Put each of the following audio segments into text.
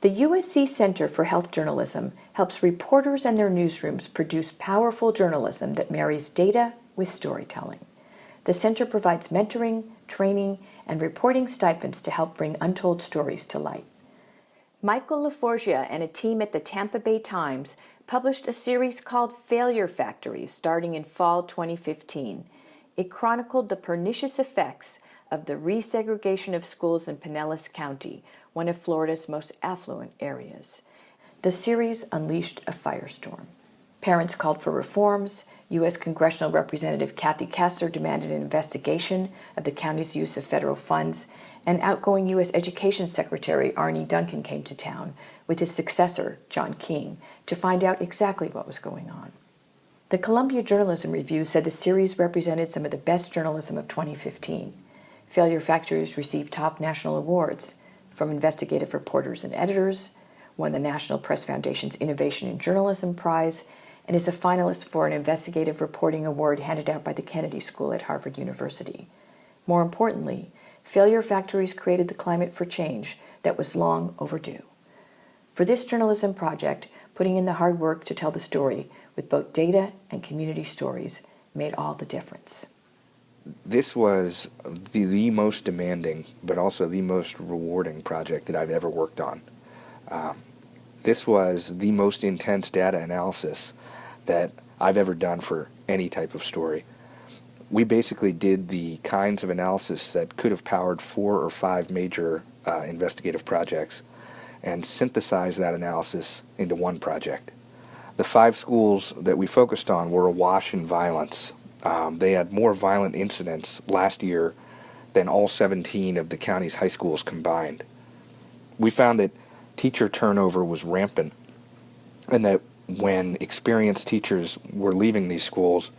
The USC Center for Health Journalism helps reporters and their newsrooms produce powerful journalism that marries data with storytelling. The center provides mentoring, training, and reporting stipends to help bring untold stories to light. Michael LaForgia and a team at the Tampa Bay Times published a series called Failure Factories starting in fall 2015. It chronicled the pernicious effects of the re-segregation of schools in Pinellas County, one of Florida's most affluent areas. The series unleashed a firestorm. Parents called for reforms. U.S. Congressional Representative Kathy Kessler demanded an investigation of the county's use of federal funds, and outgoing U.S. Education Secretary Arne Duncan came to town with his successor, John King, to find out exactly what was going on. The Columbia Journalism Review said the series represented some of the best journalism of 2015. Failure Factories received top national awards from investigative reporters and editors, won the National Press Foundation's Innovation in Journalism Prize, and is a finalist for an investigative reporting award handed out by the Kennedy School at Harvard University. More importantly, Failure Factories created the climate for change that was long overdue. For this journalism project, putting in the hard work to tell the story with both data and community stories made all the difference. This was the most demanding, but also the most rewarding project that I've ever worked on. This was the most intense data analysis that I've ever done for any type of story. We basically did the kinds of analysis that could have powered 4 or 5 major investigative projects and synthesized that analysis into one project. The 5 schools that we focused on were awash in violence. They had more violent incidents last year than all 17 of the county's high schools combined. We found that teacher turnover was rampant, and that when experienced teachers were leaving these schools,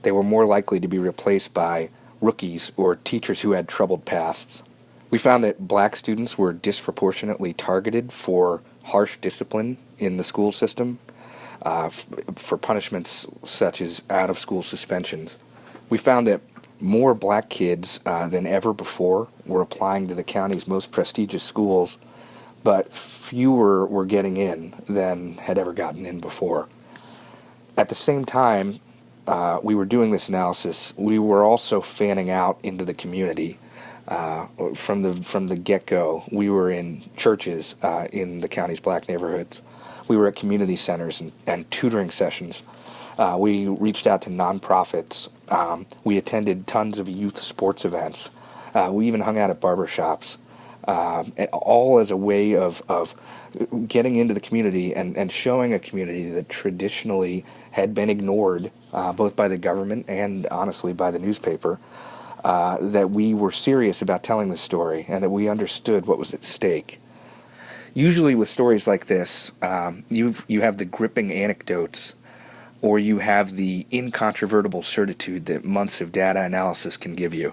they were more likely to be replaced by rookies or teachers who had troubled pasts. We found that black students were disproportionately targeted for harsh discipline in the school system, for punishments such as out-of-school suspensions. We found that more black kids than ever before were applying to the county's most prestigious schools, but fewer were getting in than had ever gotten in before. At the same time we were doing this analysis, we were also fanning out into the community. From the get-go, we were in churches in the county's black neighborhoods. We were at community centers and tutoring sessions. We reached out to nonprofits. We attended tons of youth sports events. We even hung out at barbershops, all as a way of getting into the community and showing a community that traditionally had been ignored, both by the government and, honestly, by the newspaper, that we were serious about telling the story and that we understood what was at stake. Usually with stories like this, you have the gripping anecdotes, or you have the incontrovertible certitude that months of data analysis can give you,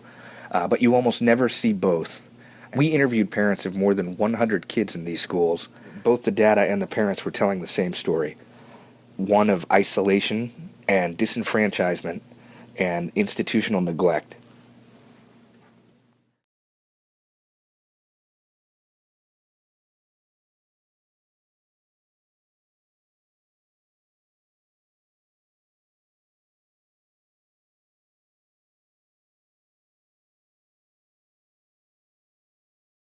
but you almost never see both. We interviewed parents of more than 100 kids in these schools. Both the data and the parents were telling the same story, one of isolation and disenfranchisement and institutional neglect.